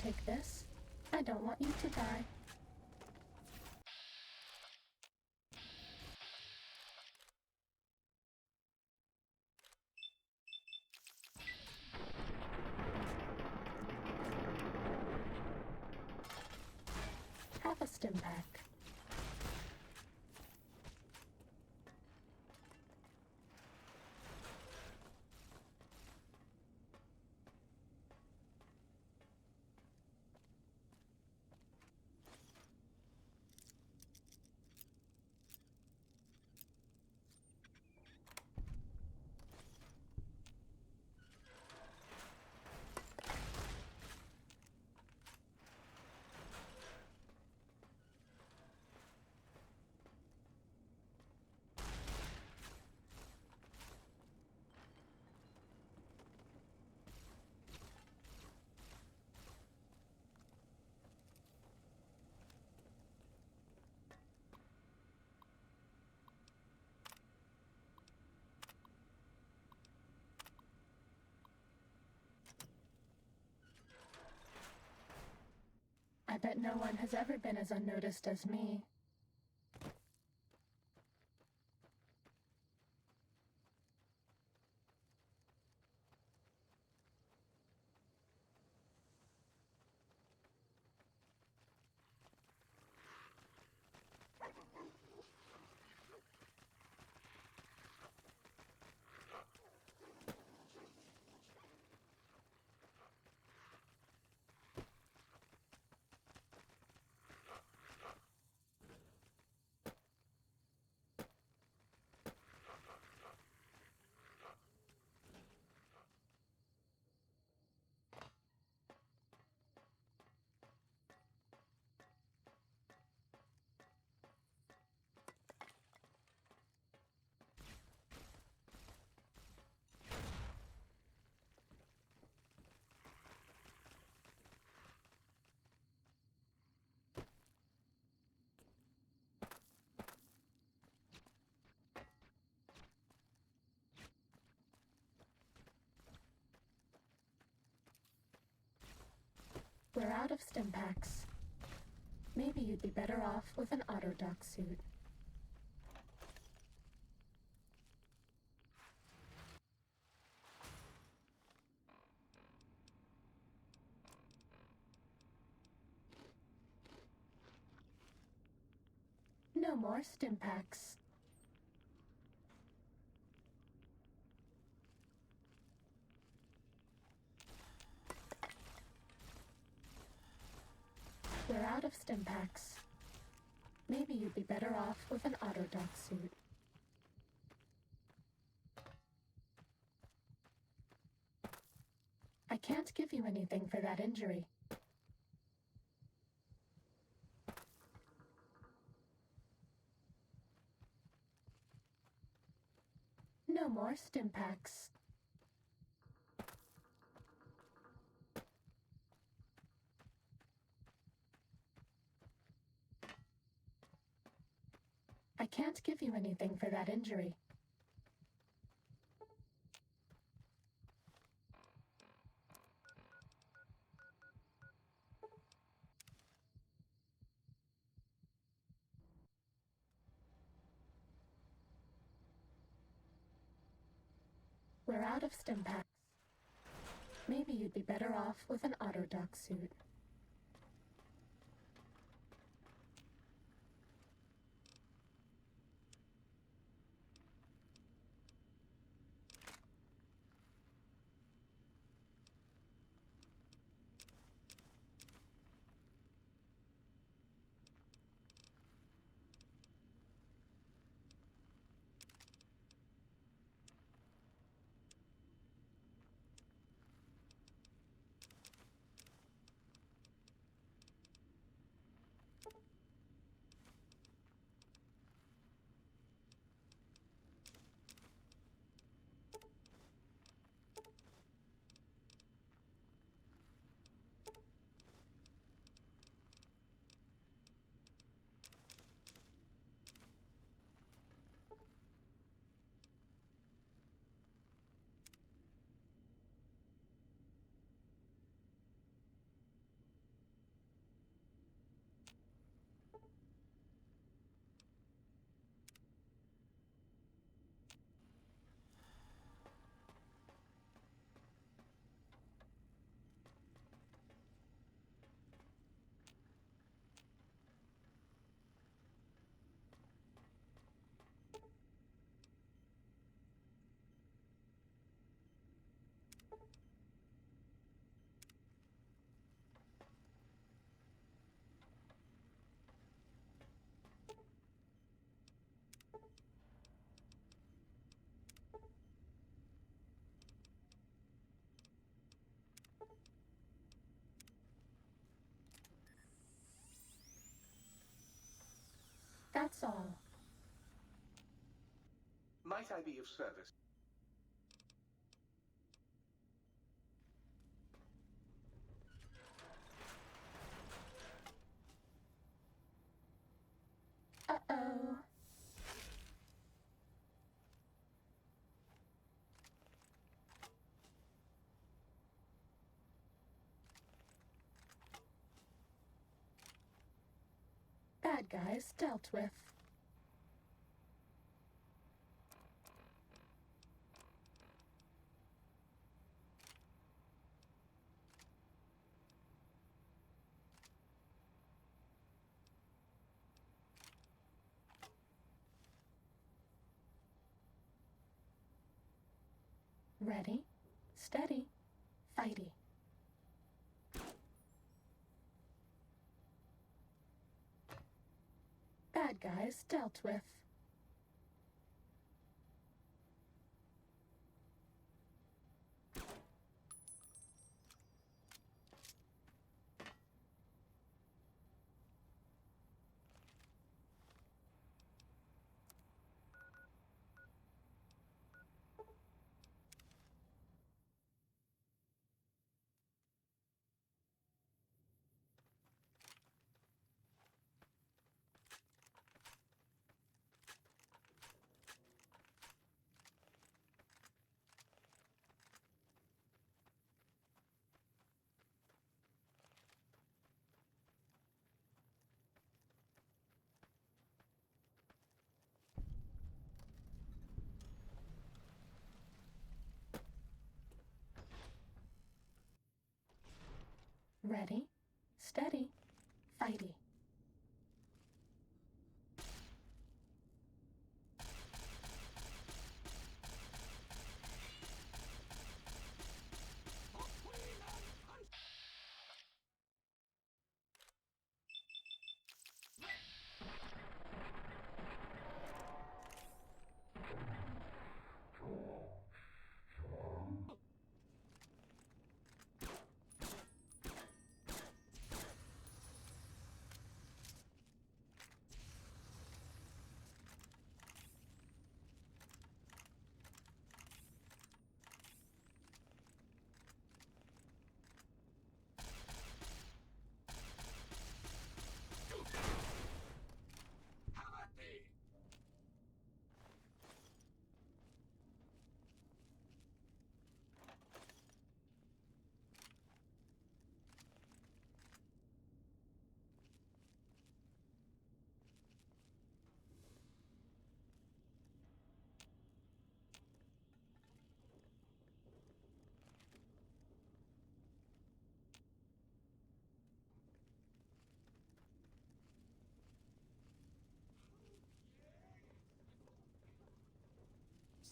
take this. I don't want you to die. Have a stim pack. I bet no one has ever been as unnoticed as me. We're out of stim packs. Maybe you'd be better off with an autodoc suit. No more stim packs. We're out of stim packs. Maybe you'd be better off with an autodoc suit. I can't give you anything for that injury. No more stim packs. I can't give you anything for that injury. We're out of stim packs. Maybe you'd be better off with an autodoc suit. all. Might I be of service? Uh-oh. Bad guys dealt with. Ready, steady, fighty. Bad guys dealt with. Ready, steady, fighty.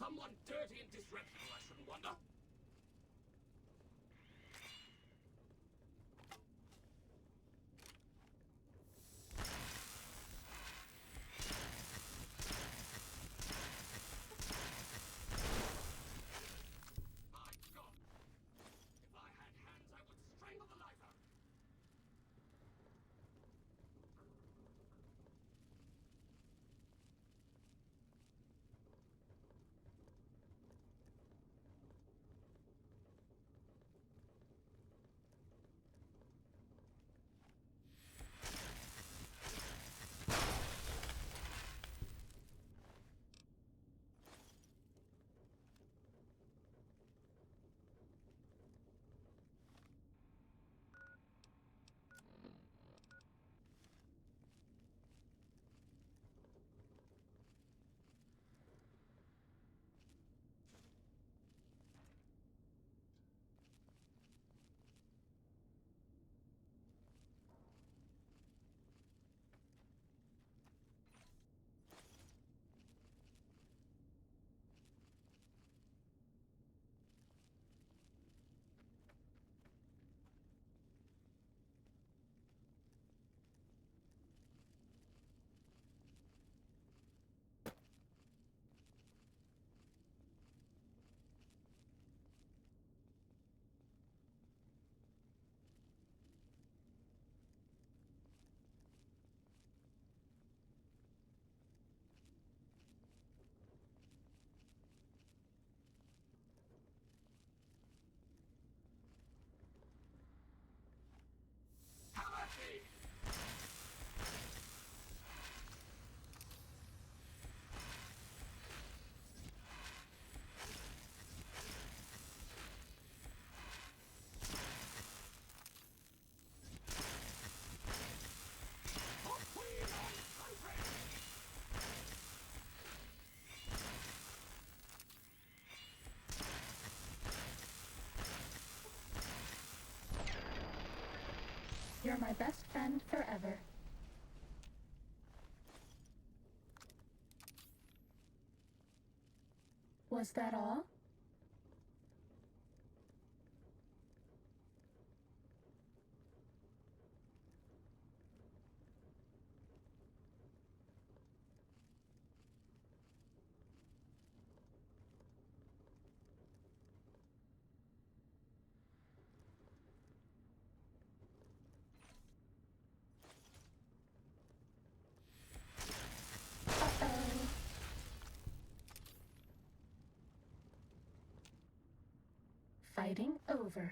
Someone dirty and disreputable, I shouldn't wonder. My God! If I had hands, I would strangle the life out of you. You're my best friend forever. Was that all? Uh-oh. Fighting over.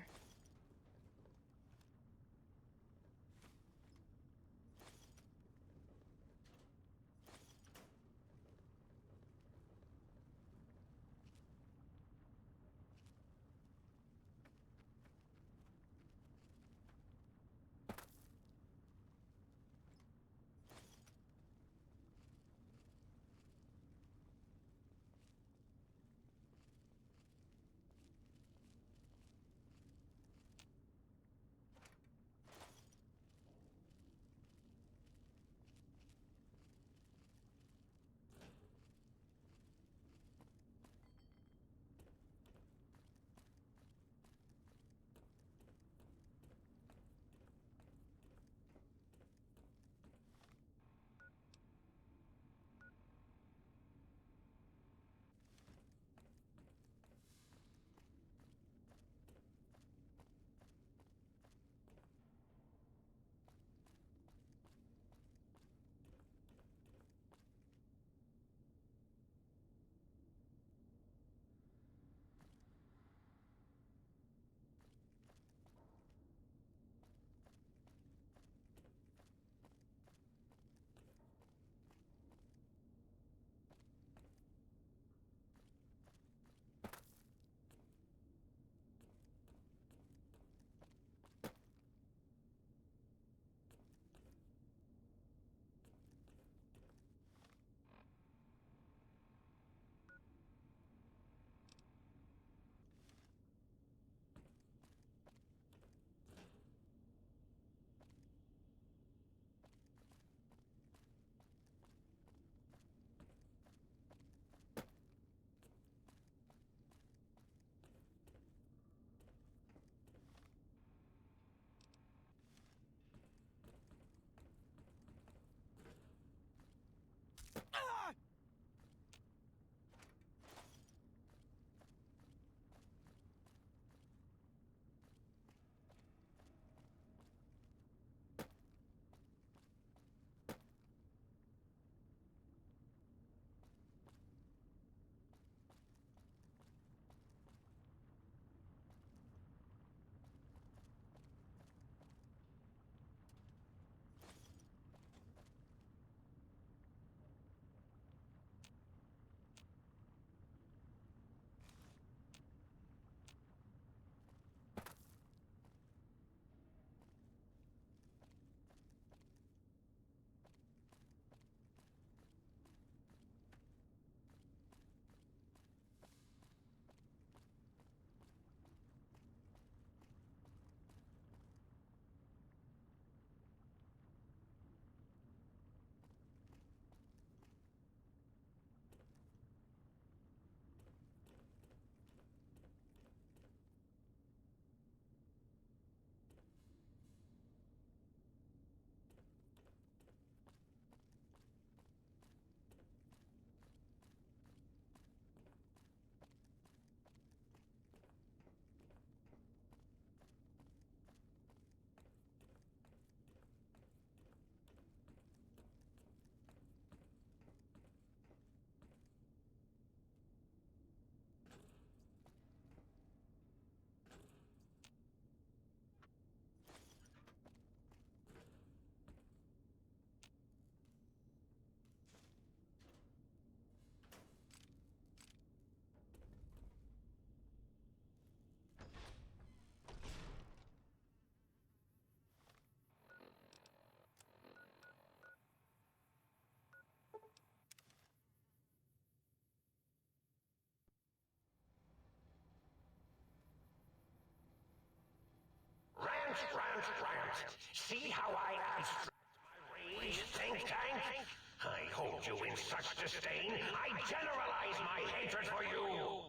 Rant. See how I abstract my rage, think tank? I hold you in such disdain, I generalize my hatred for you!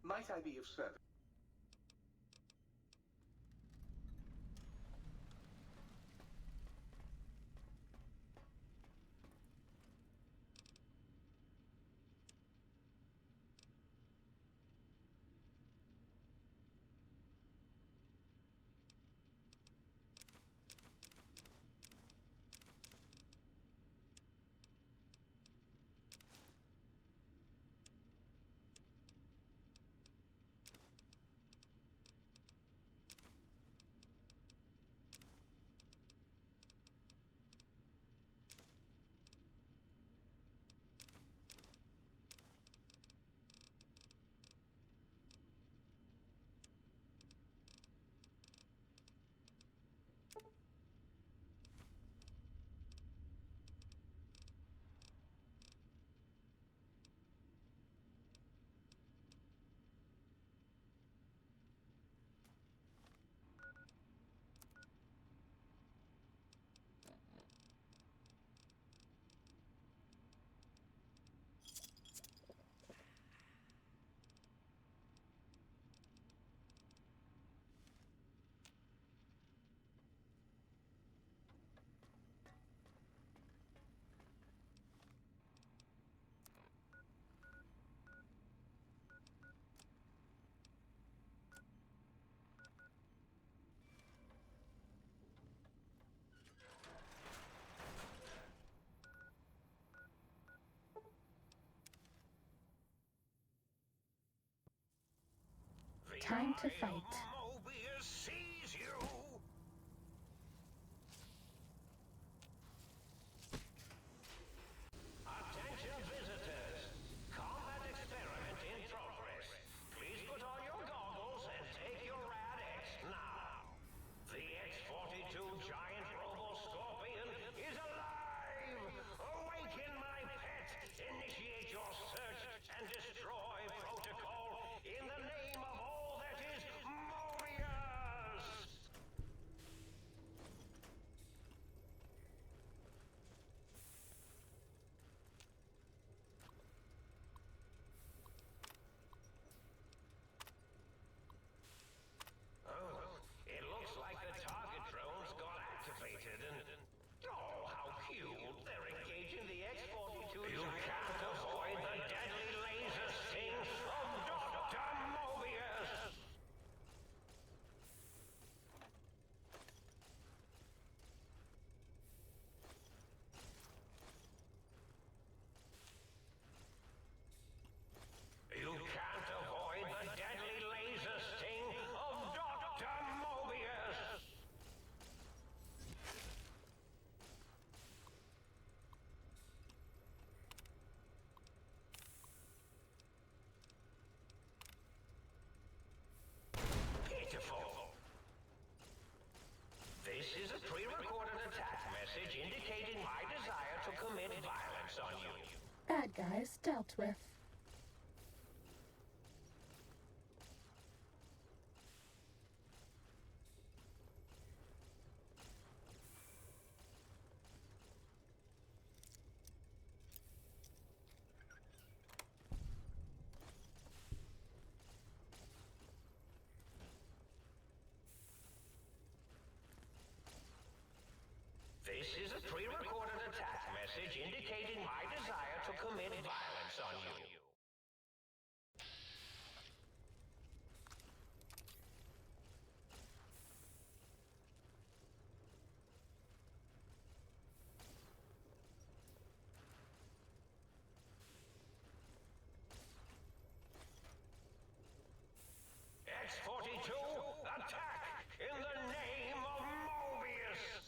Might I be of service? Time to fight. Mobius sees you! Attention visitors! Combat experiment in progress. Please put on your goggles and take your Rad-X now. The X-42 giant robo-scorpion is alive! Awaken my pet! Initiate your search and destroy protocol in the name of all that is Mobius! Oh, it looks like the target drones got activated and... Oh, how cute! They're engaging the X-42. You can't avoid the deadly laser sting of Dr. Mobius! You can't avoid the deadly laser sting of Dr. Mobius! Pitiful! This is a pre-recorded attack message indicating my desire to commit violence on you. Bad guys dealt with. This is a pre-recorded attack message indicating my desire to commit violence on you. X-42, attack in the name of Mobius!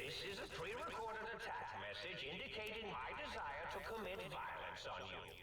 This is a pre-recorded attack message indicating my desire to commit violence on you.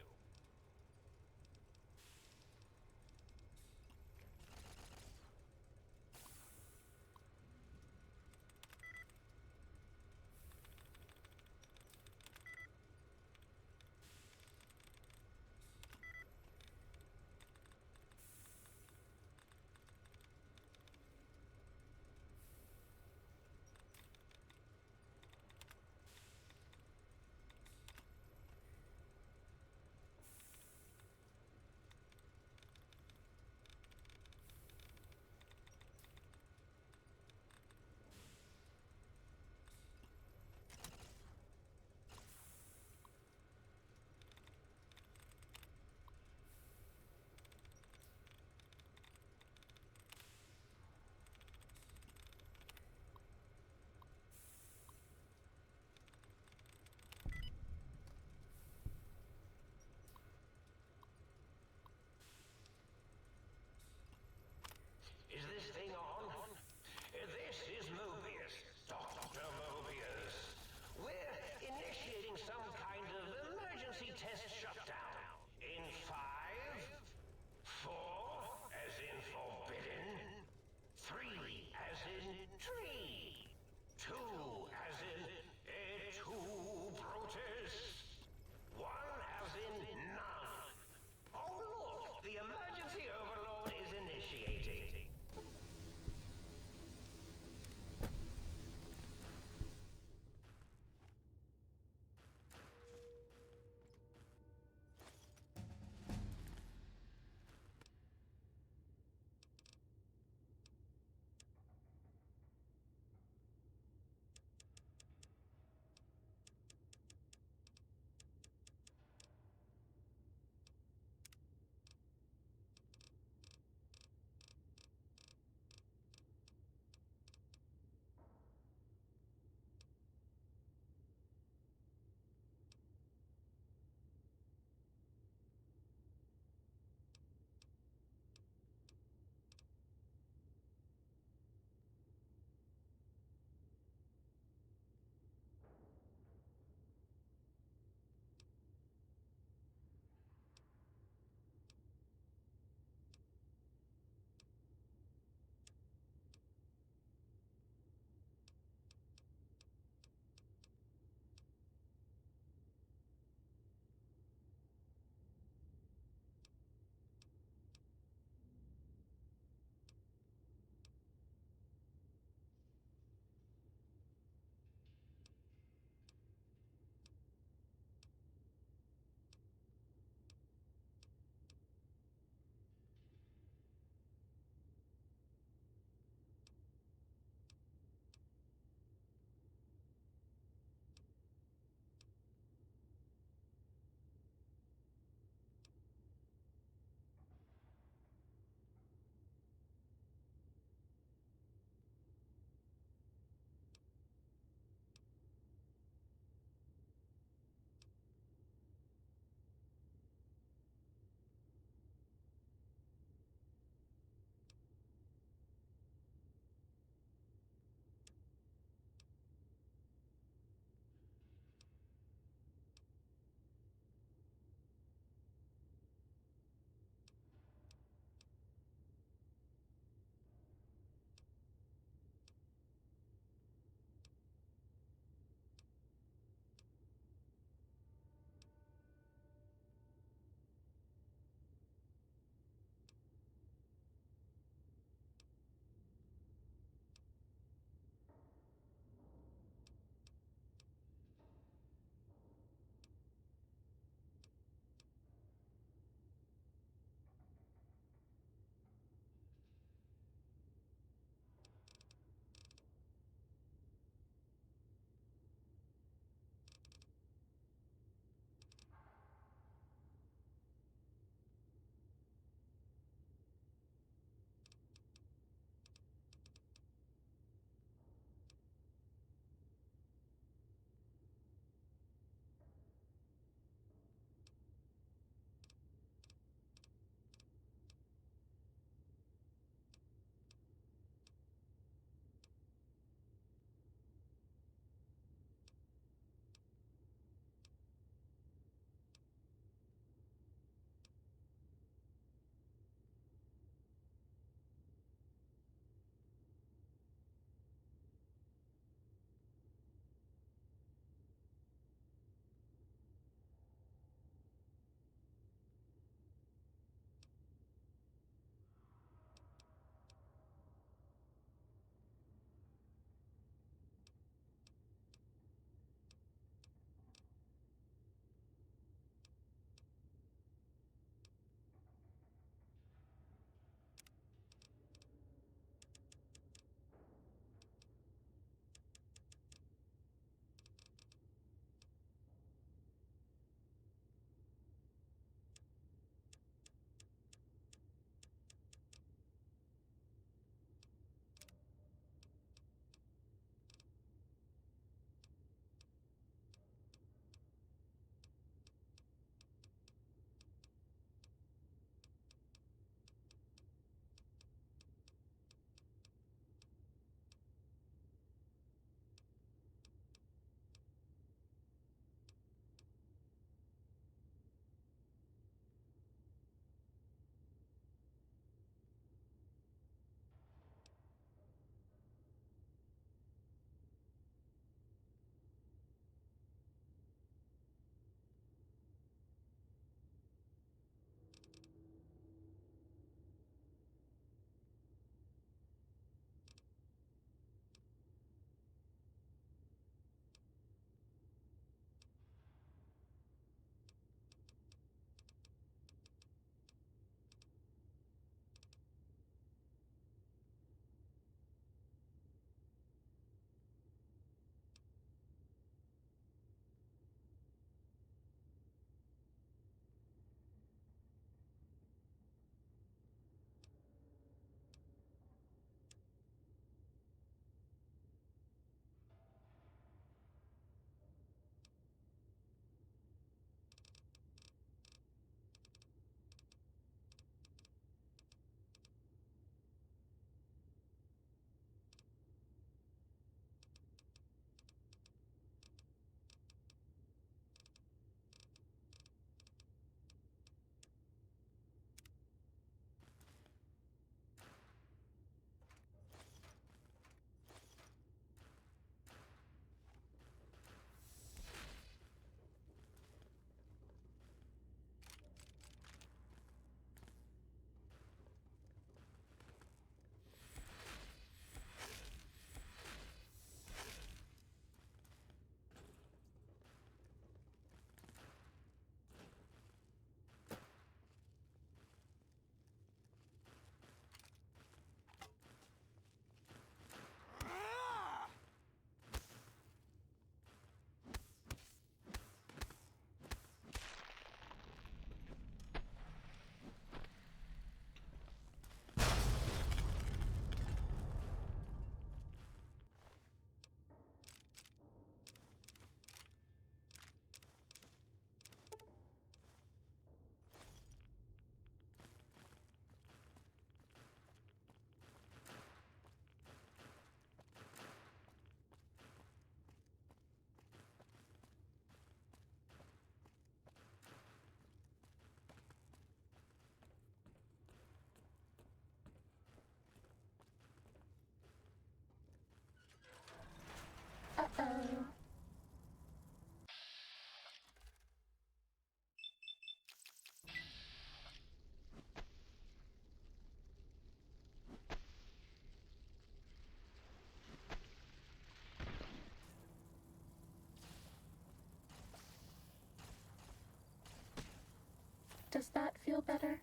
Does that feel better?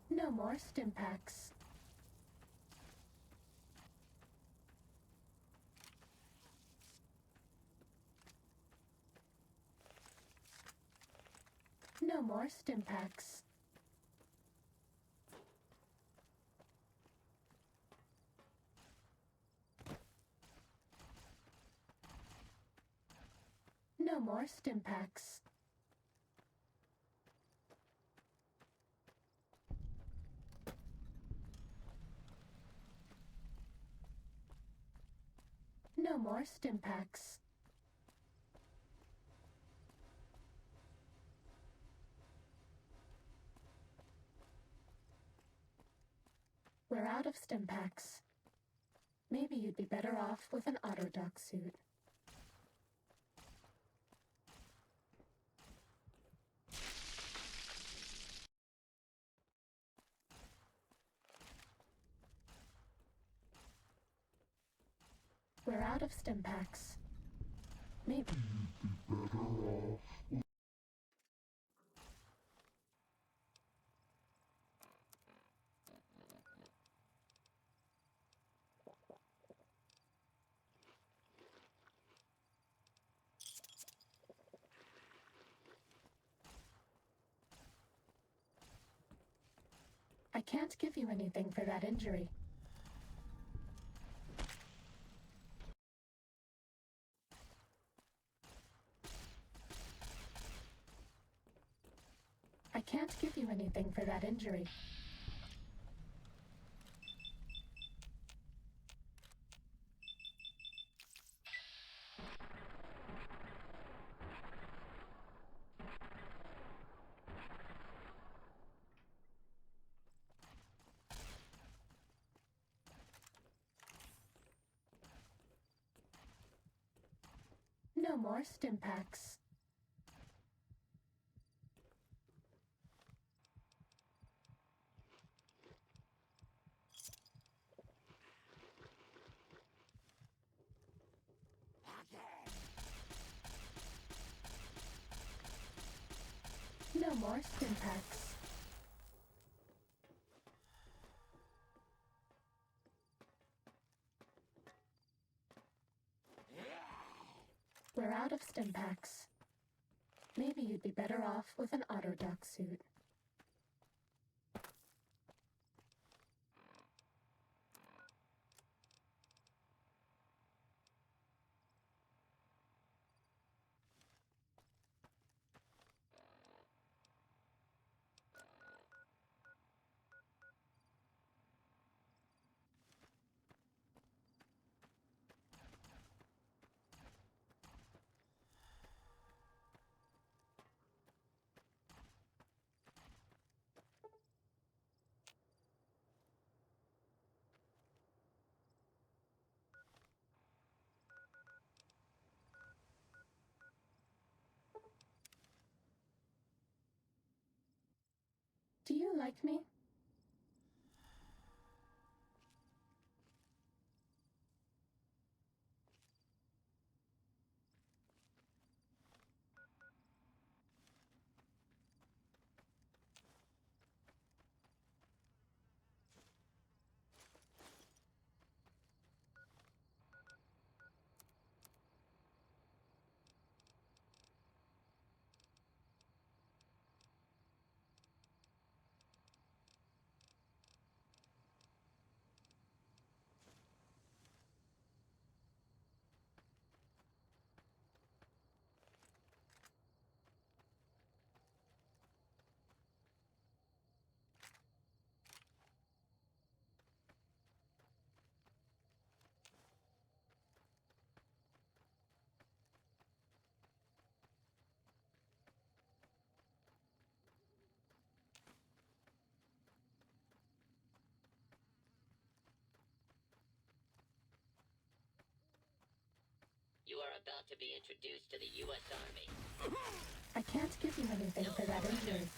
No more stim packs. No more stim packs. No more stim packs. No more stim packs. We're out of stim packs. Maybe you'd be better off with an Autodoc suit. We're out of stim packs. Maybe you'd be better off. I can't give you anything for that injury. I can't give you anything for that injury. No more stim packs. No more stim packs. We're out of stim packs. Maybe you'd be better off with an Autodoc suit. Do you like me? You are about to be introduced to the U.S. Army. I can't give you anything for that injury.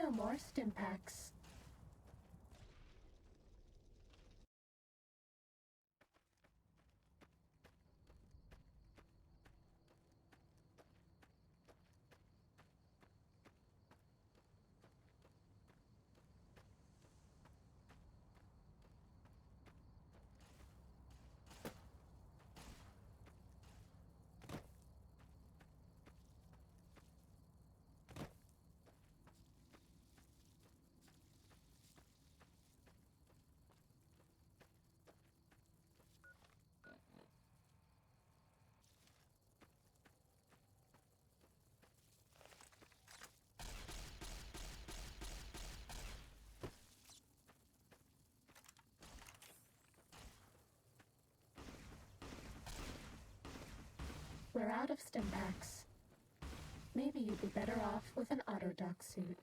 No more stim packs. We're out of stim packs. Maybe you'd be better off with an Autodoc suit.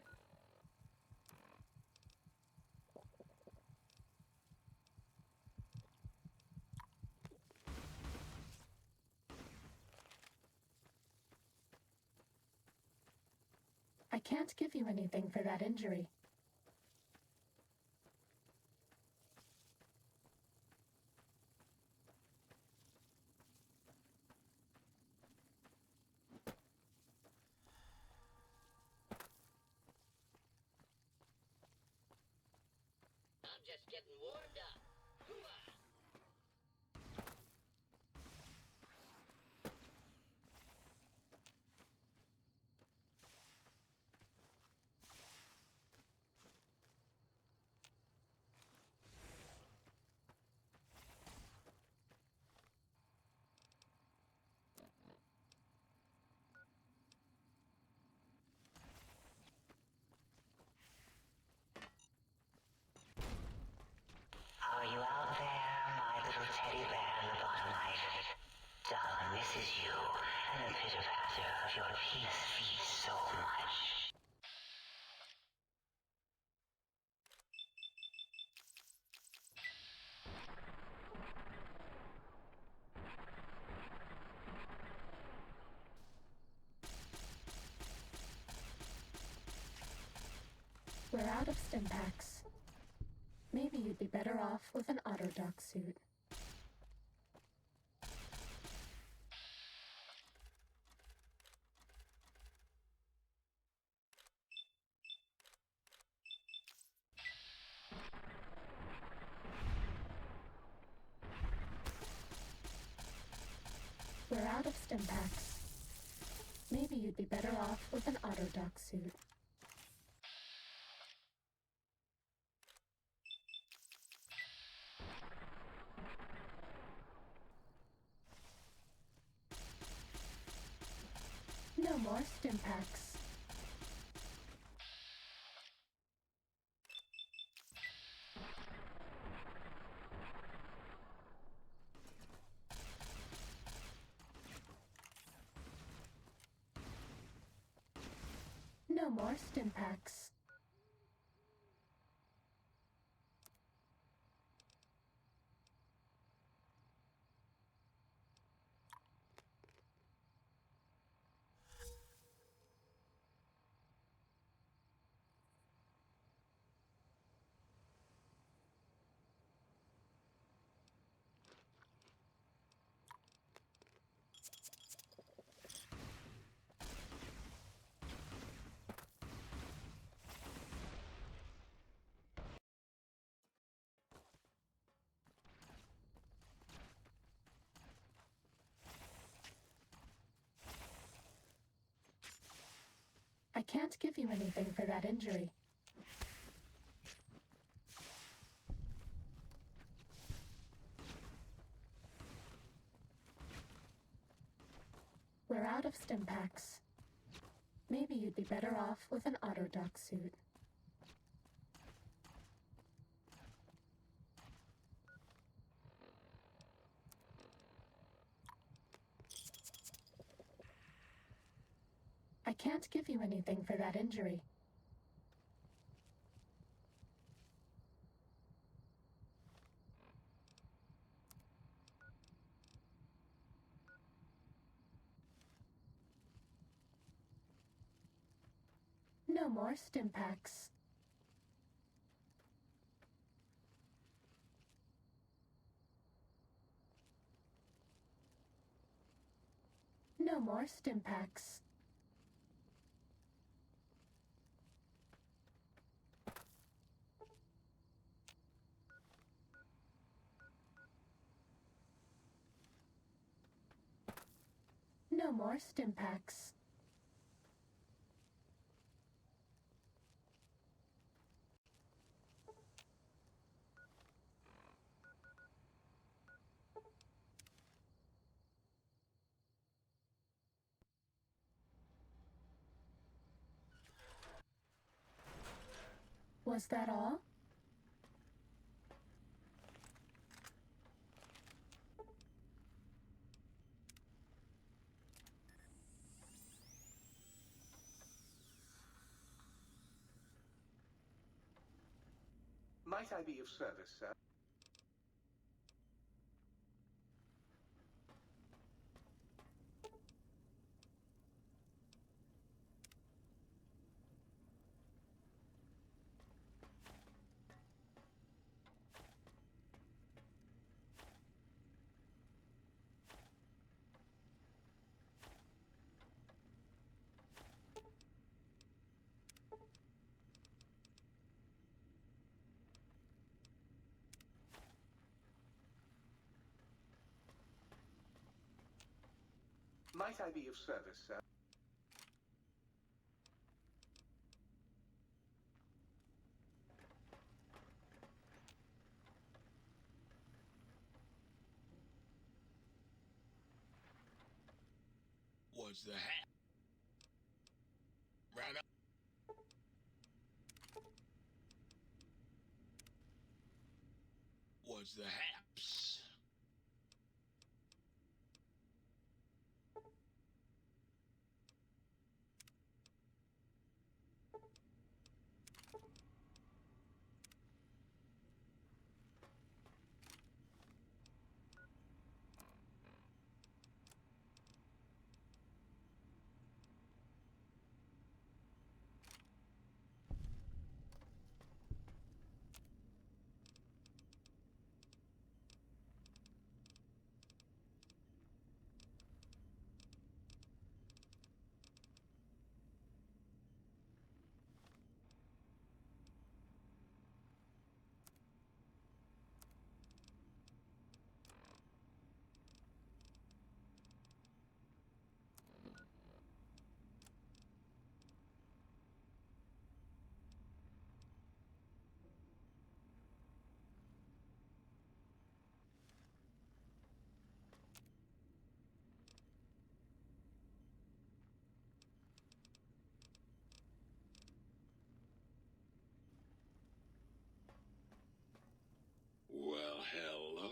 I can't give you anything for that injury. I'm just getting warmed up. Hoo-ah! Are you out there, my little teddy bear in the bottom right? Darling misses you, and the pitter-patter of your penis feet so much. We're out of stim packs. Maybe you'd be better off with an Autodoc suit. We're out of stim packs. Maybe you'd be better off with an Autodoc suit. No more stim packs. No more stim packs. I can't give you anything for that injury. We're out of stim packs. Maybe you'd be better off with an Autodoc suit. I can't give you anything for that injury. No No more Stimpaks. No more Stimpaks. No more Stimpaks. Was that all? Might I be of service, sir? Might I be of service, sir? Was the hat? Right up. Was the haps? Well, hello.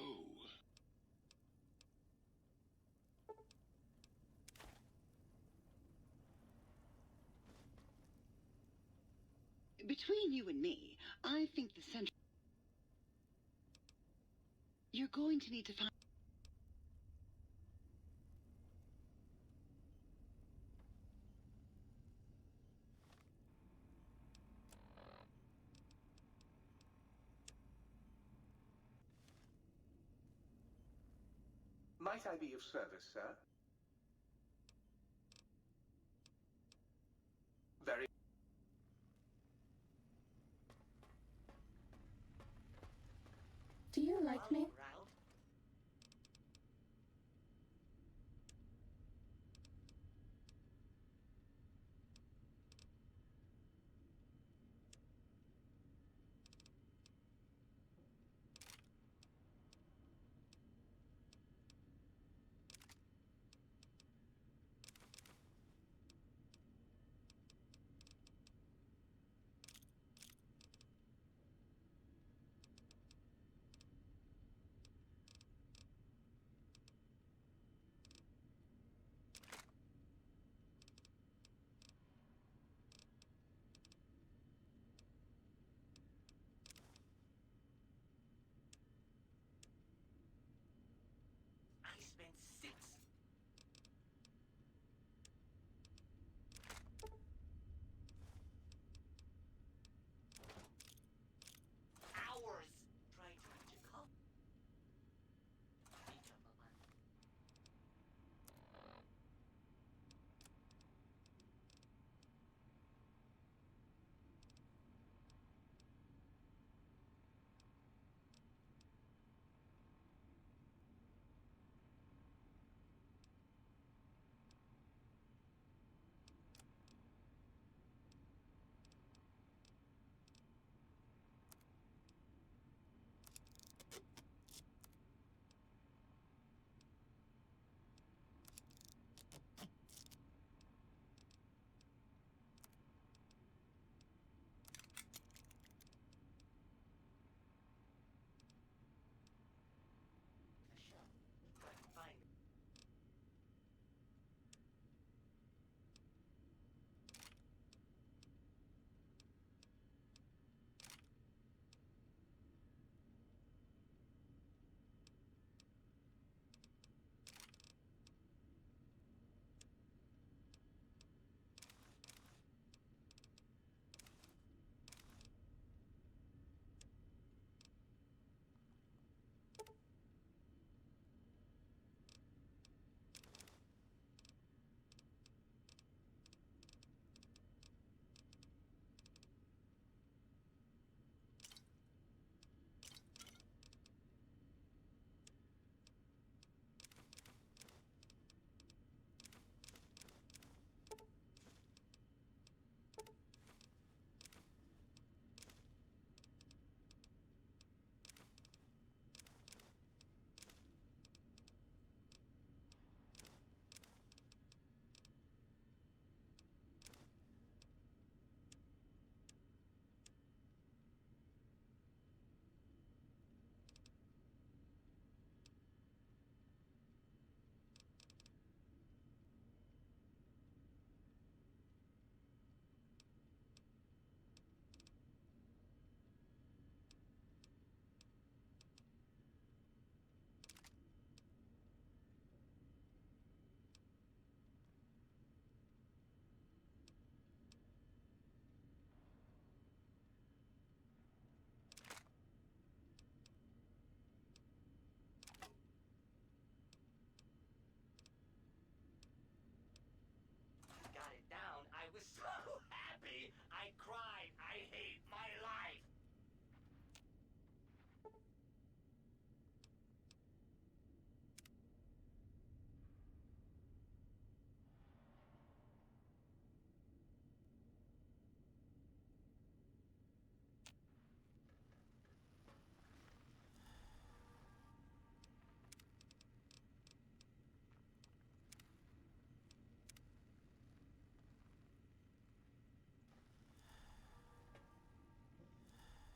Between you and me, I think the central... You're going to need to find... Might I be of service, sir? Very. Do you like me?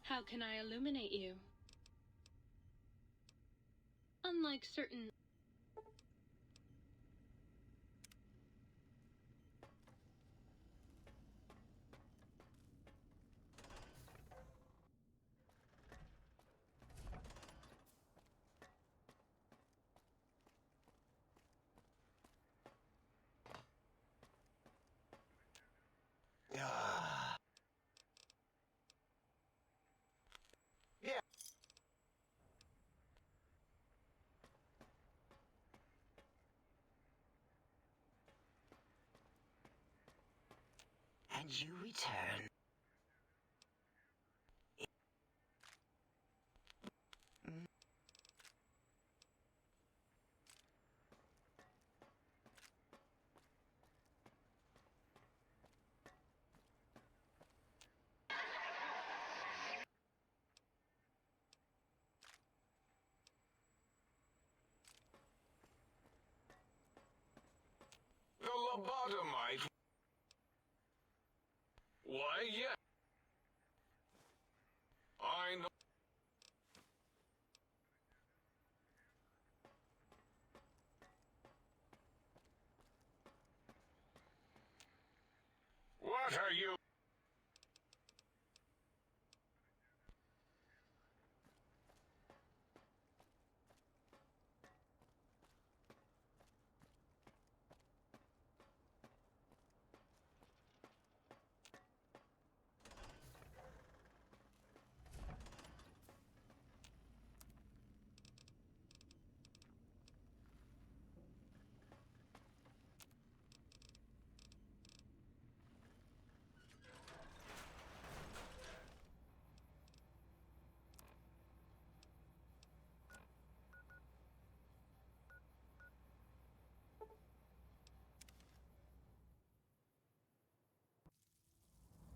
How can I illuminate you? Unlike certain... Yeah. And you return. The lobotomite. Why, yeah. I know. What are you?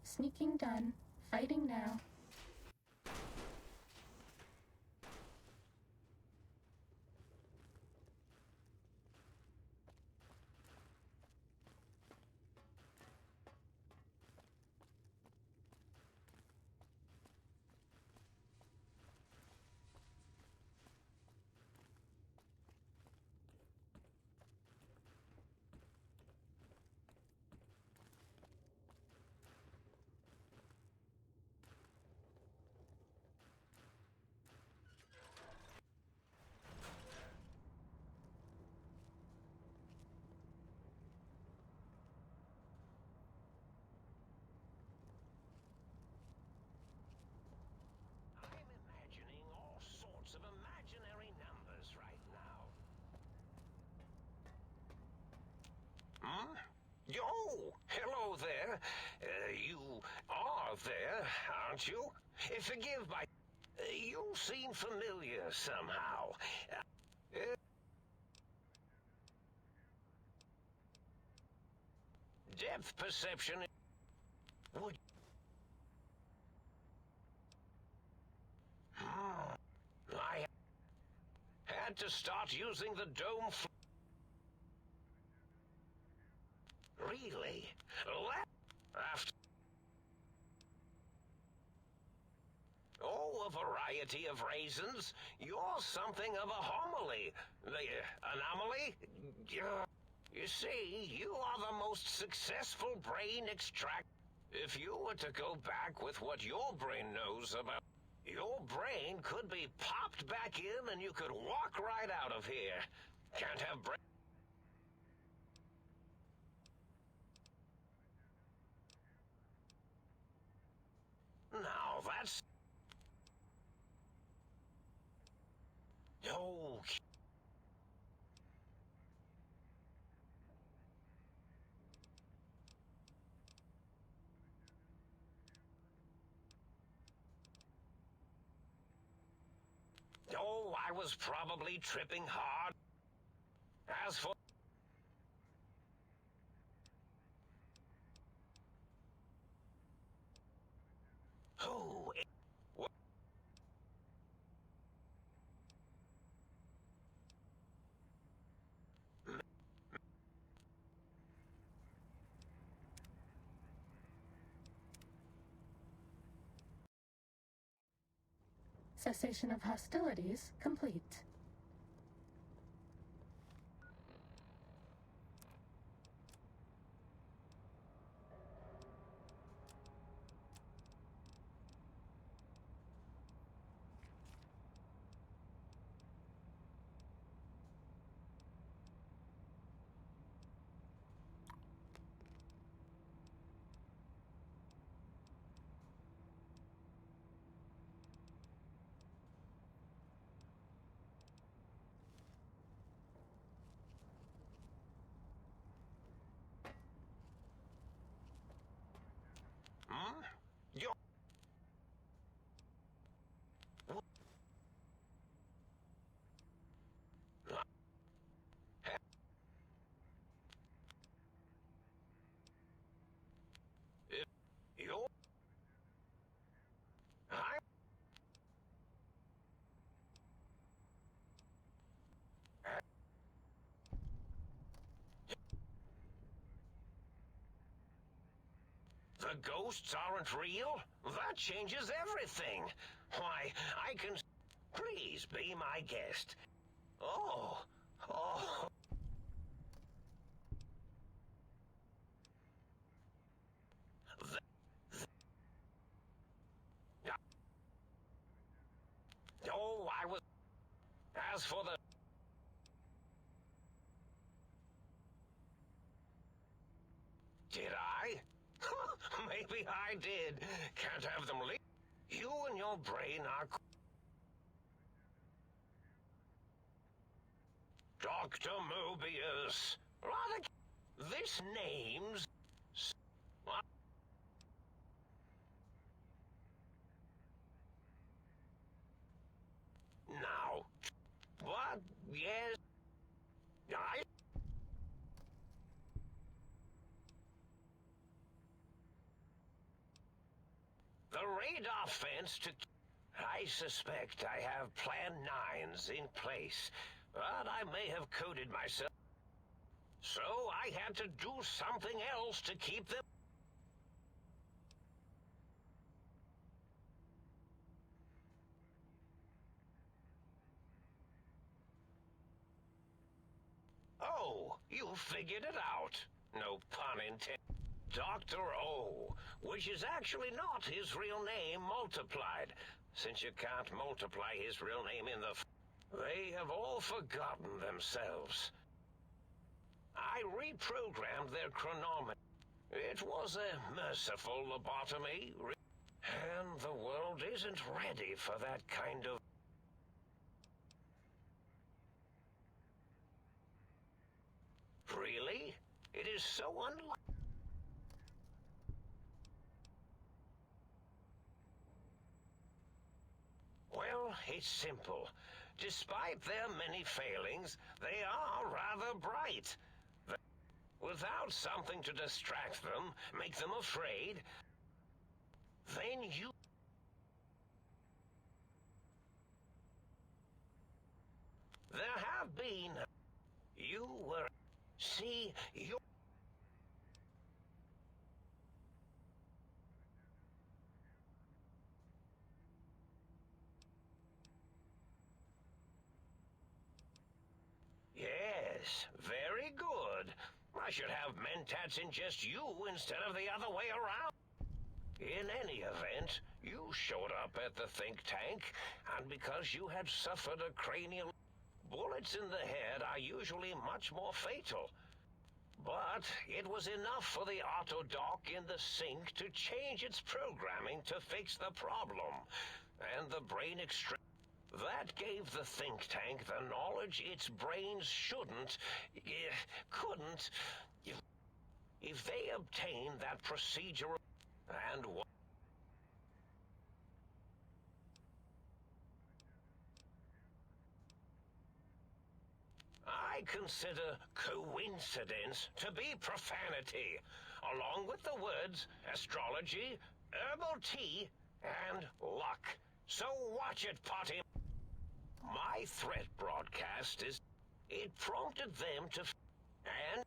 Sneaking done. Fighting now. I'm imagining all sorts of imaginary numbers right now. Hmm? Yo! Hello there. You are there, aren't you? Forgive my... you seem familiar somehow. Depth perception... would... I had to start using the dome... Really? After... oh, a variety of reasons. You're something of a homily. Anomaly? You see, you are the most successful brain extract. If you were to go back with what your brain knows about... your brain could be popped back in and you could walk right out of here. Can't have brain... now, that's... oh... oh, I was probably tripping hard. As for... oh, Cessation of hostilities complete. Hmm? You... You... I... The ghosts aren't real? That changes everything. Why, I can... Please be my guest. Oh, oh... Oh, I was... As for the... Did I? Maybe I did. Can't have them leave. You and your brain are... Dr. Mobius. Rather... This name's... What? Now... What? Yes... I... The radar fence to... I suspect I have Plan 9s in place, but I may have coded myself. So I had to do something else to keep them... Oh, you figured it out. No pun intended. Dr. O, which is actually not his real name multiplied, since you can't multiply his real name in the... They have all forgotten themselves. I reprogrammed their chronometer. It was a merciful lobotomy, and the world isn't ready for that kind of... Really? It is so unlike... Well, it's simple. Despite their many failings, they are rather bright. Without something to distract them, make them afraid, then you... There have been... You were... See, you... Yes, very good. I should have mentats ingest you instead of the other way around. In any event, you showed up at the think tank, and because you had suffered a cranial... Bullets in the head are usually much more fatal. But it was enough for the autodoc in the sink to change its programming to fix the problem. And the brain that gave the think tank the knowledge its brains shouldn't, couldn't, if they obtained that procedure and... I consider coincidence to be profanity, along with the words astrology, herbal tea, and luck. So watch it, Potty. My threat broadcast is... It prompted them to... And...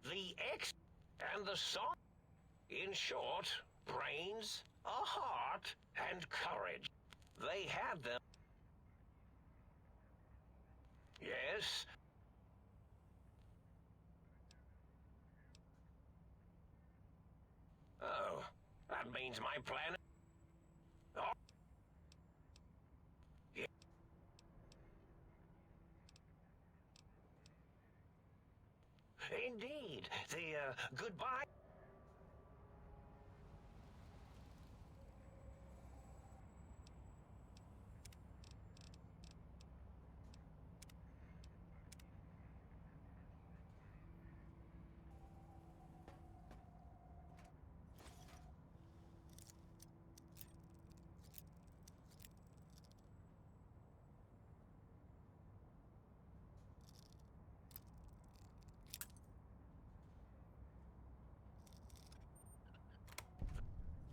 the X, and the song. In short, brains, a heart, and courage. They had them. Yes. Oh, that means my planet. Oh. Yeah. Indeed. The, goodbye.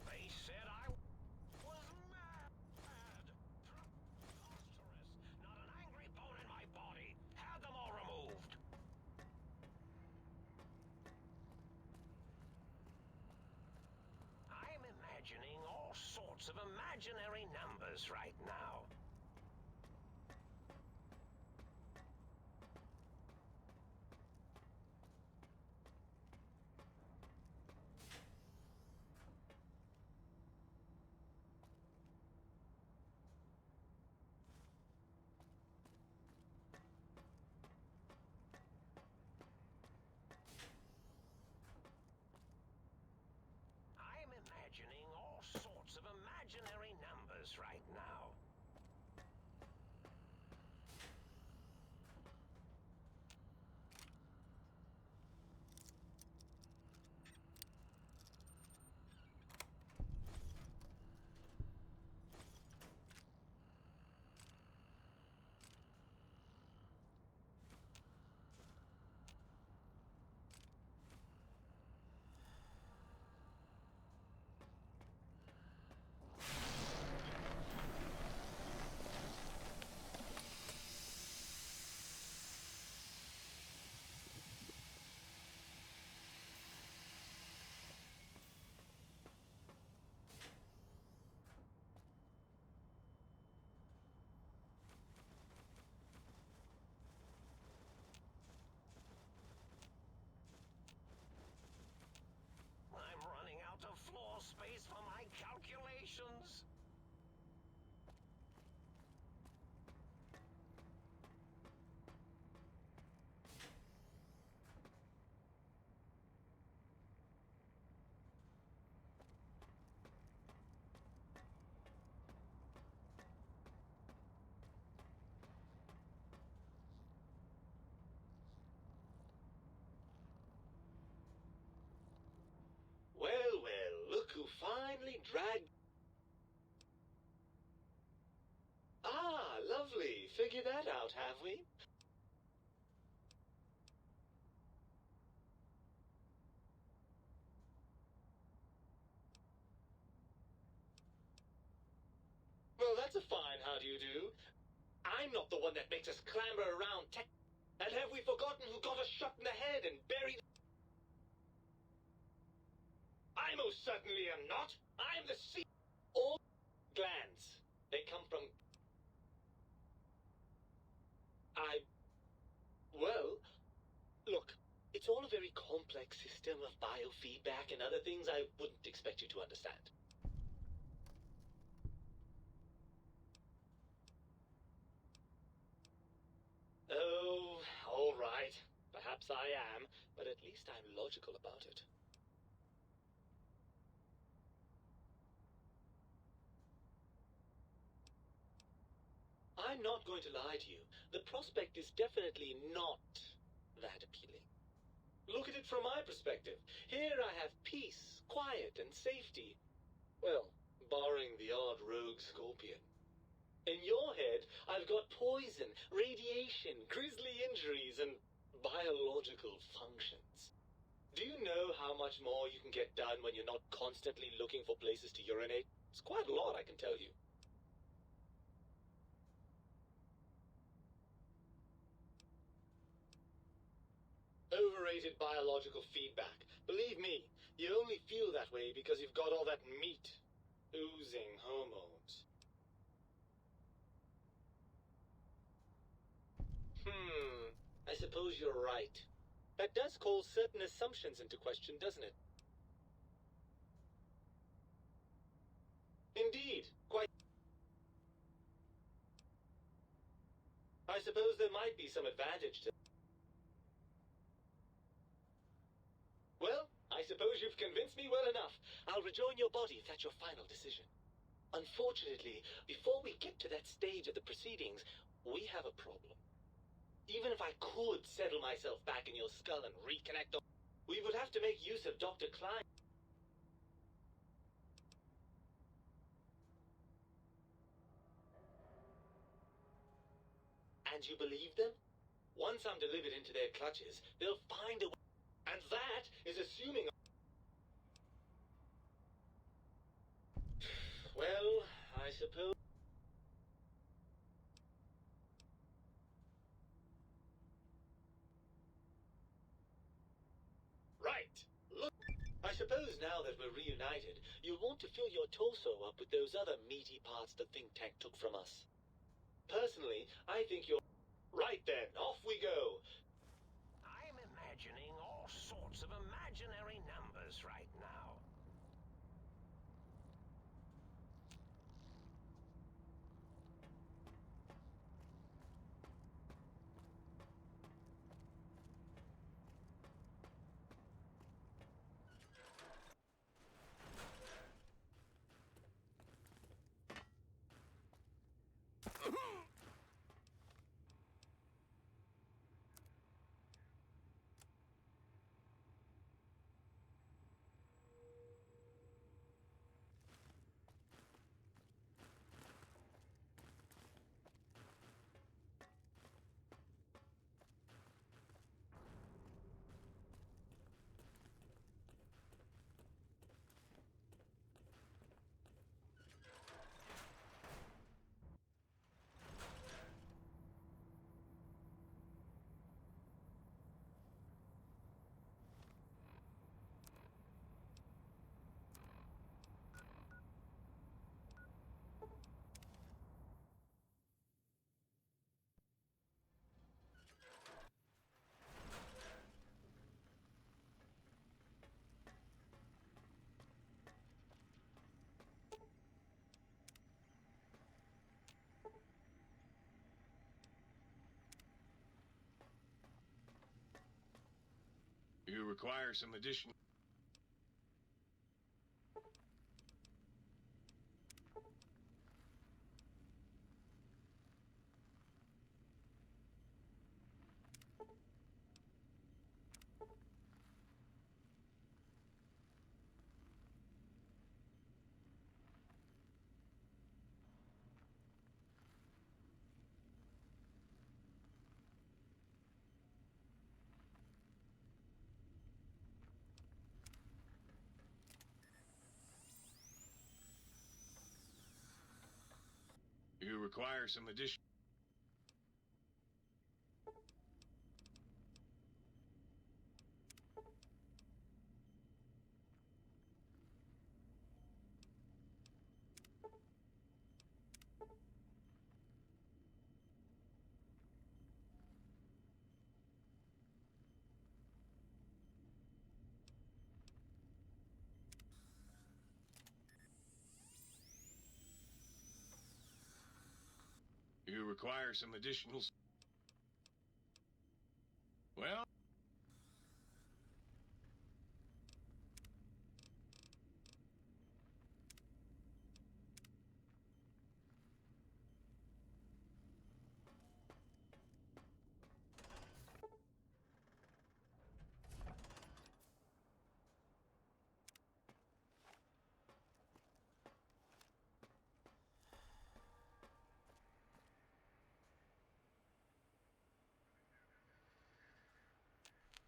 They said I was mad. Preposterous. Not an angry bone in my body. Had them all removed. I'm imagining all sorts of imaginary numbers right now. I'm imagining all sorts of imaginary numbers right now. I'm running out of floor space for my calculations. Well, well, look who finally dragged... Ah, lovely. Figured that out, have we? Well, that's a fine how do you do. I'm not the one that makes us clamber around tech... And have we forgotten who got us shot in the head and buried... I most certainly am not. I'm the C... All glands. They come from... Well, look, it's all a very complex system of biofeedback and other things I wouldn't expect you to understand. Oh, all right. Perhaps I am, but at least I'm logical about it. I'm not going to lie to you. The prospect is definitely not that appealing. Look at it from my perspective. Here I have peace, quiet, and safety. Well, barring the odd rogue scorpion. In your head, I've got poison, radiation, grisly injuries, and biological functions. Do you know how much more you can get done when you're not constantly looking for places to urinate? It's quite a lot, I can tell you. Oh, overrated biological feedback. Believe me, you only feel that way because you've got all that meat. Oozing hormones. I suppose you're right. That does call certain assumptions into question, doesn't it? Indeed, quite. I suppose there might be some advantage to... Well, I suppose you've convinced me well enough. I'll rejoin your body if that's your final decision. Unfortunately, before we get to that stage of the proceedings, we have a problem. Even if I could settle myself back in your skull and reconnect, we would have to make use of Dr. Klein. And you believe them? Once I'm delivered into their clutches, they'll find a way. And that is assuming... Well, I suppose... Right. Look, I suppose now that we're reunited, you'll want to fill your torso up with those other meaty parts the think tank took from us. Personally, I think you're... Right then, off we go. I'm imagining all sorts of imaginary numbers right now. You require some additional... You require some additional... You require some additional... Well...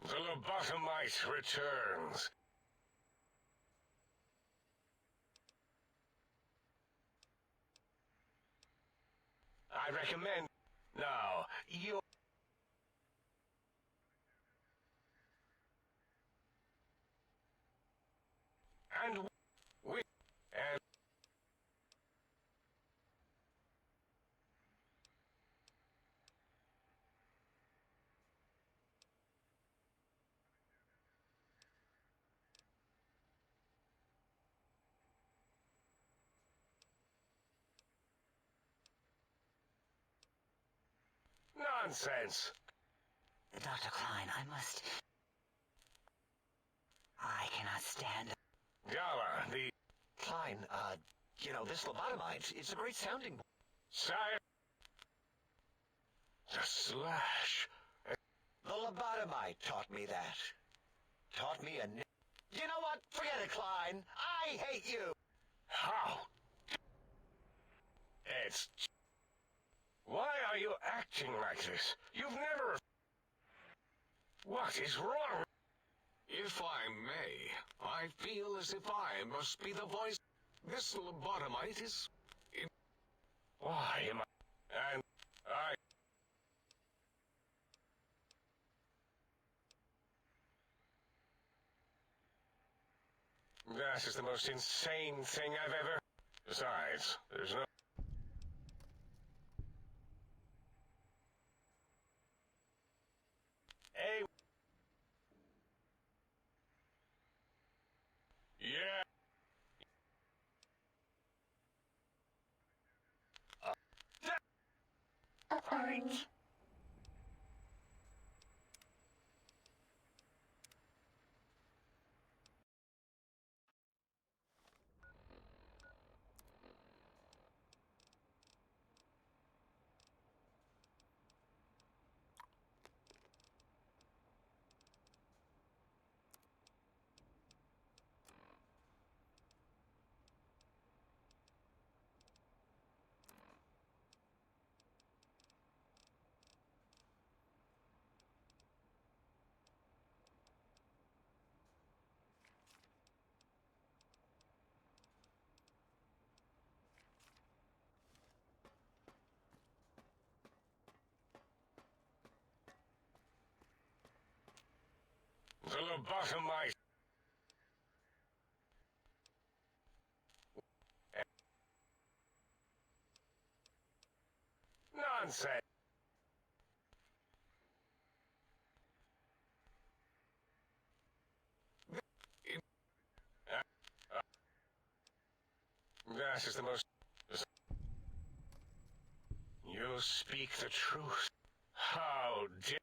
The lobotomite returns. I recommend... Now, you... Nonsense! Dr. Klein, I cannot stand... Gala, the... Klein, you know, this lobotomite, it's a great sounding... Sire... The slash... The lobotomite taught me that. Taught me a... You know what? Forget it, Klein. I hate you! How? It's... Why are you acting like this? You've never... What is wrong? If I may, I feel as if I must be the voice. This lobotomite is... Why am I... And... That is the most insane thing I've ever... Besides, there's no... Hey... Yeah... Uh-oh. The lobotomite... Nonsense! That is the most... You speak the truth. How dare...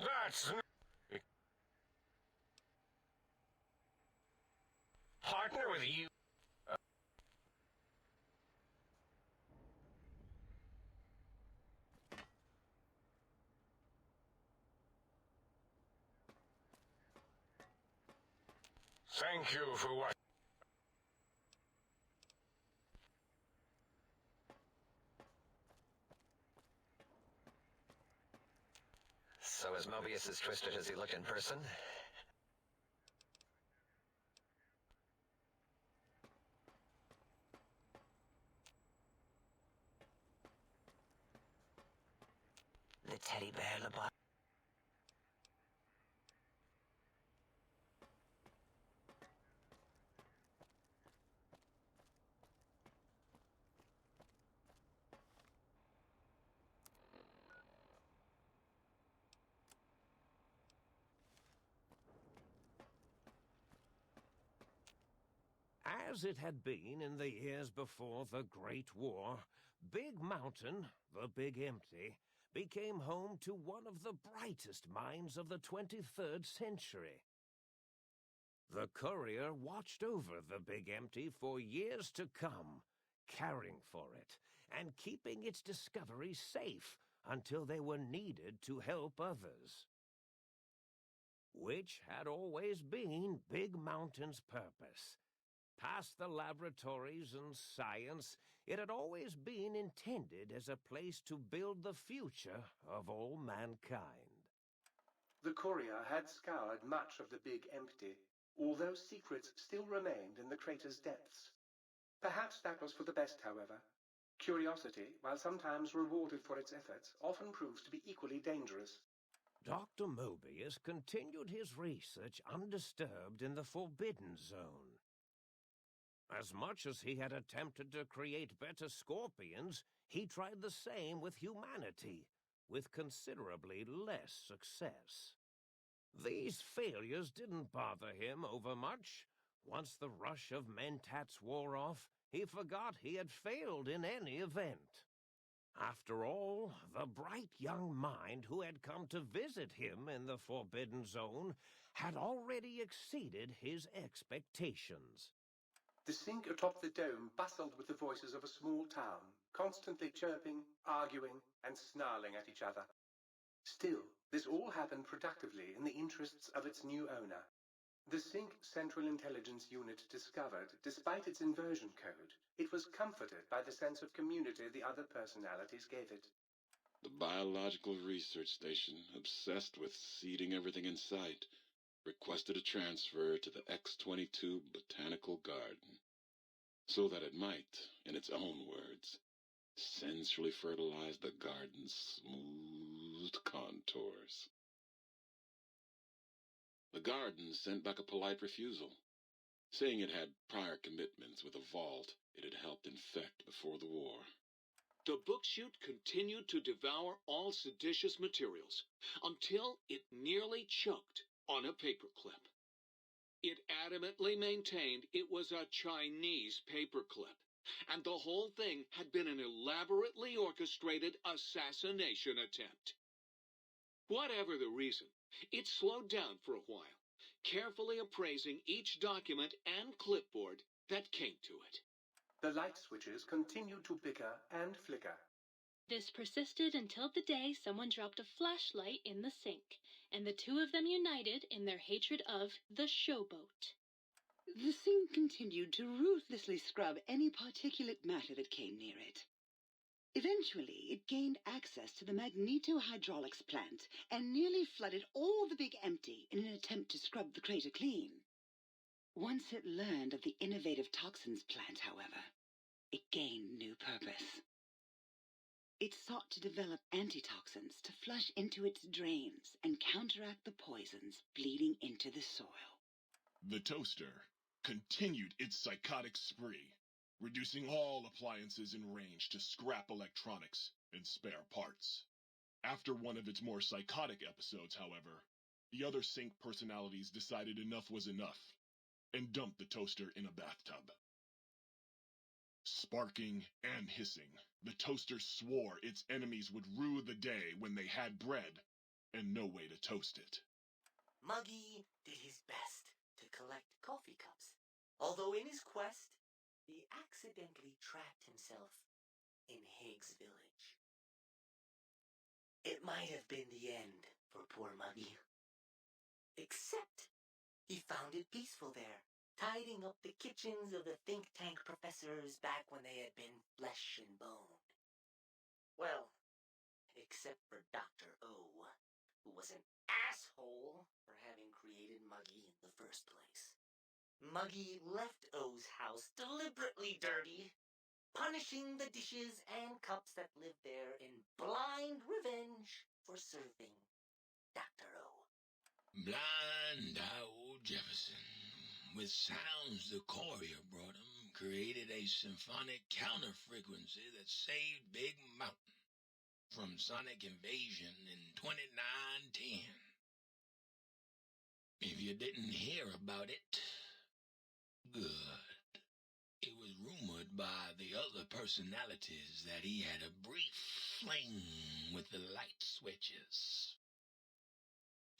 That's... Partner with you... Thank you for what... So is Mobius as twisted as he looked in person? The teddy bear lobotomite. As it had been in the years before the Great War, Big Mountain, the Big Empty, became home to one of the brightest minds of the 23rd century. The Courier watched over the Big Empty for years to come, caring for it and keeping its discoveries safe until they were needed to help others. Which had always been Big Mountain's purpose. Past the laboratories and science, it had always been intended as a place to build the future of all mankind. The Courier had scoured much of the Big Empty, although secrets still remained in the crater's depths. Perhaps that was for the best, however. Curiosity, while sometimes rewarded for its efforts, often proves to be equally dangerous. Dr. Mobius continued his research undisturbed in the Forbidden Zone. As much as he had attempted to create better scorpions, he tried the same with humanity, with considerably less success. These failures didn't bother him overmuch. Once the rush of mentats wore off, he forgot he had failed in any event. After all, the bright young mind who had come to visit him in the Forbidden Zone had already exceeded his expectations. The sink atop the dome bustled with the voices of a small town, constantly chirping, arguing, and snarling at each other. Still, this all happened productively in the interests of its new owner. The Sync Central Intelligence Unit discovered, despite its inversion code, it was comforted by the sense of community the other personalities gave it. The biological research station, obsessed with seeding everything in sight, requested a transfer to the X-22 Botanical Garden, so that it might, in its own words, sensually fertilize the garden's smooth contours. The garden sent back a polite refusal, saying it had prior commitments with a vault it had helped infect before the war. The book chute continued to devour all seditious materials until it nearly choked on a paperclip. It adamantly maintained it was a Chinese paperclip, and the whole thing had been an elaborately orchestrated assassination attempt. Whatever the reason, it slowed down for a while, carefully appraising each document and clipboard that came to it. The light switches continued to bicker and flicker. This persisted until the day someone dropped a flashlight in the sink, and the two of them united in their hatred of the showboat. The sink continued to ruthlessly scrub any particulate matter that came near it. Eventually, it gained access to the magnetohydraulics plant and nearly flooded all the Big Empty in an attempt to scrub the crater clean. Once it learned of the innovative toxins plant, however, it gained new purpose. It sought to develop antitoxins to flush into its drains and counteract the poisons bleeding into the soil. The toaster continued its psychotic spree, reducing all appliances in range to scrap electronics and spare parts. After one of its more psychotic episodes, however, the other Sync personalities decided enough was enough and dumped the toaster in a bathtub. Sparking and hissing, the toaster swore its enemies would rue the day when they had bread and no way to toast it. Muggy did his best to collect coffee cups, although in his quest, he accidentally trapped himself in Higgs Village. It might have been the end for poor Muggy. Except he found it peaceful there, tidying up the kitchens of the think tank professors back when they had been flesh and bone. Well, except for Dr. O, who was an asshole for having created Muggy in the first place. Muggy left O's house deliberately dirty, punishing the dishes and cups that lived there in blind revenge for serving Dr. O. Blind old Jefferson, with sounds the courier brought him, created a symphonic counter-frequency that saved Big Mountain from sonic invasion in 2910. If you didn't hear about it, good. It was rumored by the other personalities that he had a brief fling with the light switches.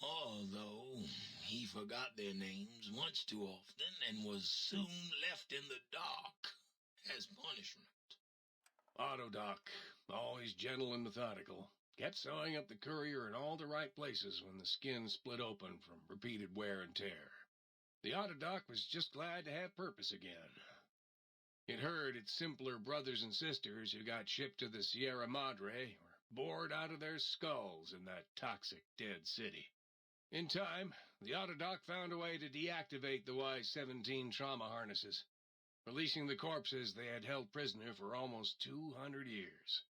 Although he forgot their names once too often and was soon left in the dark as punishment. Autodoc, always gentle and methodical, kept sewing up the courier in all the right places when the skin split open from repeated wear and tear. The Autodoc was just glad to have purpose again. It heard its simpler brothers and sisters who got shipped to the Sierra Madre were bored out of their skulls in that toxic dead city. In time, the Autodoc found a way to deactivate the Y-17 trauma harnesses, releasing the corpses they had held prisoner for almost 200 years.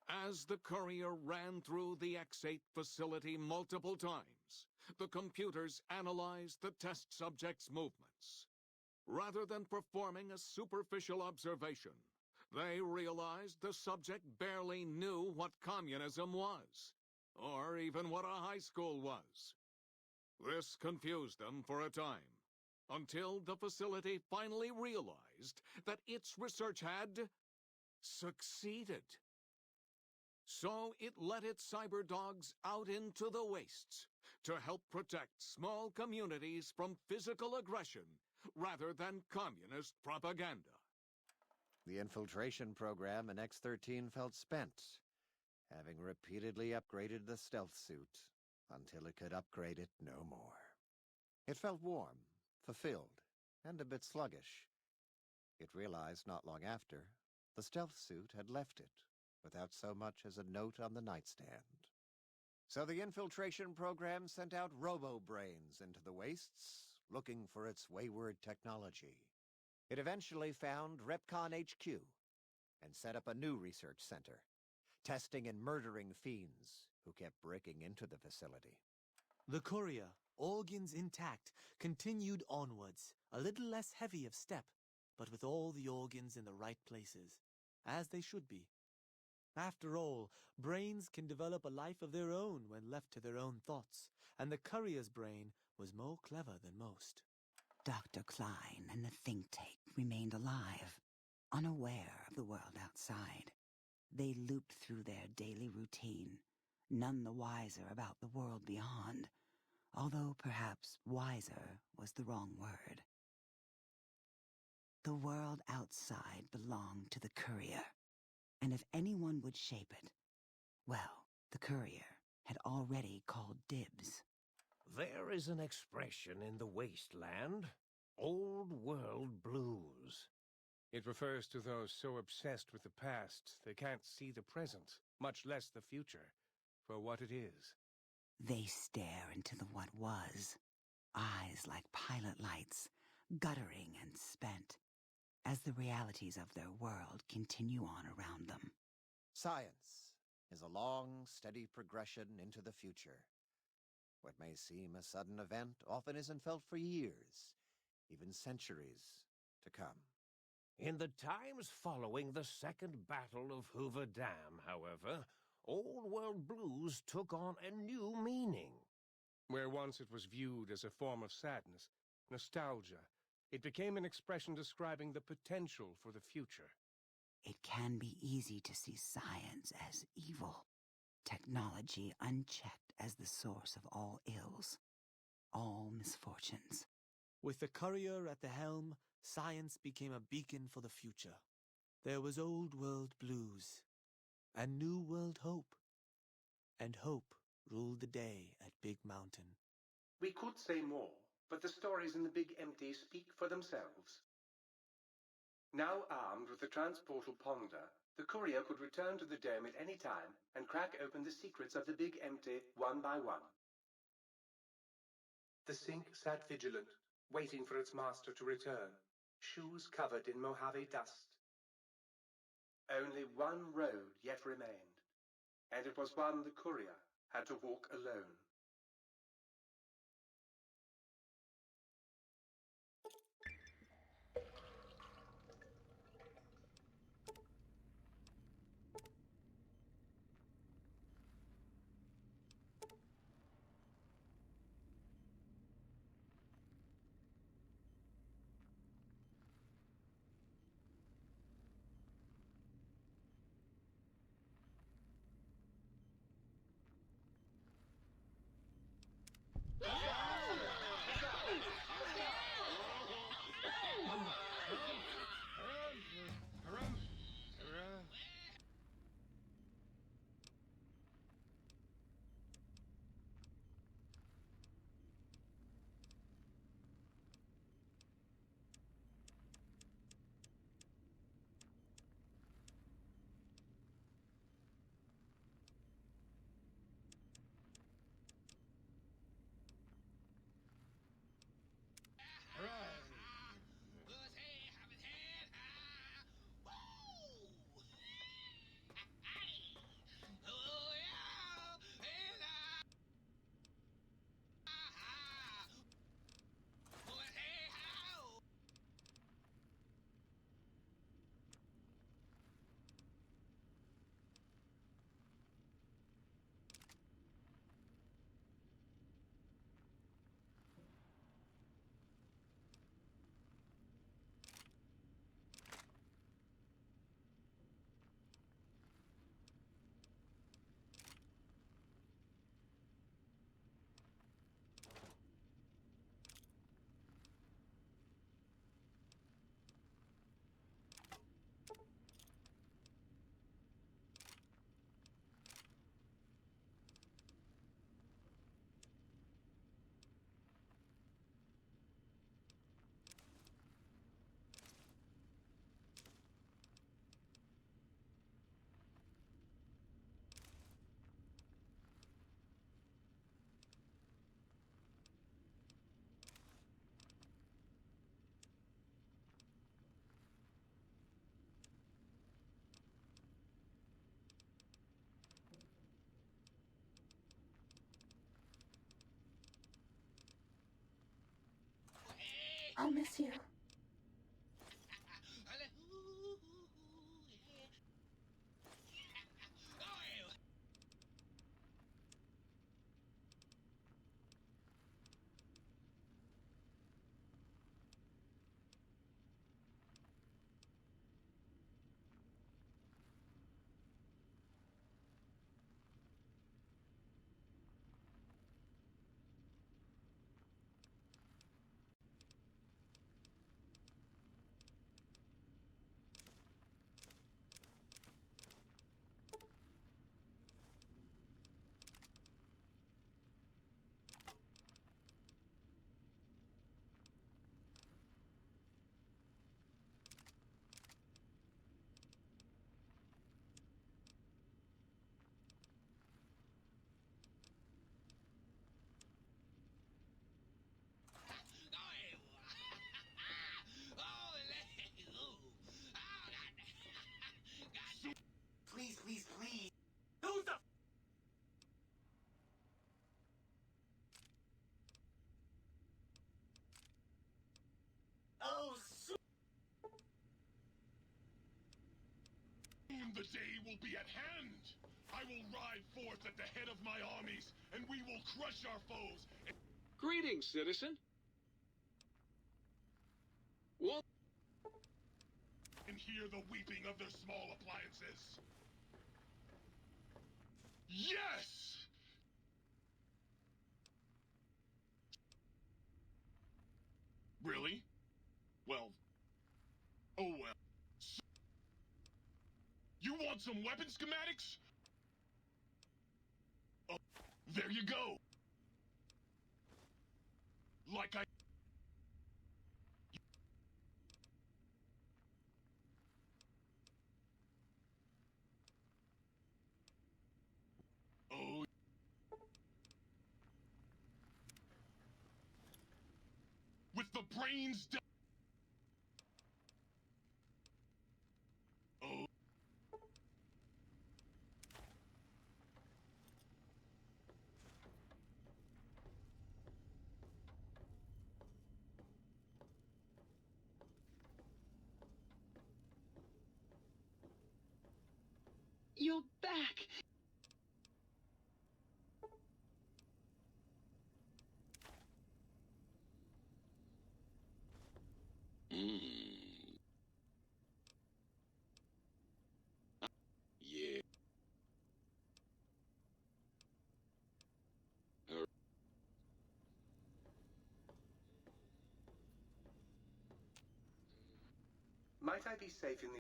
As the courier ran through the X-8 facility multiple times, the computers analyzed the test subject's movements. Rather than performing a superficial observation, they realized the subject barely knew what communism was, or even what a high school was. This confused them for a time, until the facility finally realized that its research had succeeded. So it let its cyber dogs out into the wastes to help protect small communities from physical aggression rather than communist propaganda. The infiltration program in X-13 felt spent, having repeatedly upgraded the stealth suit until it could upgrade it no more. It felt warm, fulfilled, and a bit sluggish. It realized not long after the stealth suit had left it without so much as a note on the nightstand. So the infiltration program sent out robo-brains into the wastes, looking for its wayward technology. It eventually found Repcon HQ and set up a new research center, testing and murdering fiends who kept breaking into the facility. The courier, organs intact, continued onwards, a little less heavy of step, but with all the organs in the right places, as they should be. After all, brains can develop a life of their own when left to their own thoughts, and the courier's brain was more clever than most. Dr. Klein and the think tank remained alive, unaware of the world outside. They looped through their daily routine, none the wiser about the world beyond, although perhaps wiser was the wrong word. The world outside belonged to the courier, and if anyone would shape it, well, the courier had already called dibs. There is an expression in the wasteland, old world blues. It refers to those so obsessed with the past they can't see the present, much less the future, for what it is. They stare into the what was, eyes like pilot lights, guttering and spent, as the realities of their world continue on around them. Science is a long, steady progression into the future. What may seem a sudden event often isn't felt for years, even centuries, to come. In the times following the Second Battle of Hoover Dam, however, Old World Blues took on a new meaning. Where once it was viewed as a form of sadness, nostalgia, it became an expression describing the potential for the future. It can be easy to see science as evil, technology unchecked as the source of all ills, all misfortunes. With the courier at the helm, science became a beacon for the future. There was old world blues, and new world hope. And hope ruled the day at Big Mountain. We could say more, but the stories in the Big Empty speak for themselves. Now armed with the transportal Ponder, the courier could return to the dome at any time and crack open the secrets of the Big Empty one by one. The Sink sat vigilant, waiting for its master to return, shoes covered in Mojave dust. Only one road yet remained, and it was one the courier had to walk alone. I'll miss you. Please, please, please. Who's the... Oh, Soon the day will be at hand. I will ride forth at the head of my armies, and we will crush our foes. Greetings, citizen. Well, And hear the weeping of their small appliances. Yes! Really? Well... Oh well. You want some weapon schematics? Oh, there you go. Like I... Oh... With the brains down... Oh... You're back! Yeah. Might I be safe in the...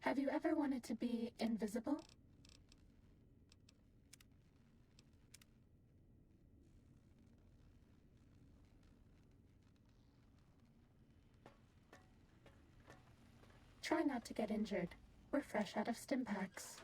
Have you ever wanted to be invisible? Try not to get injured. We're fresh out of stim packs.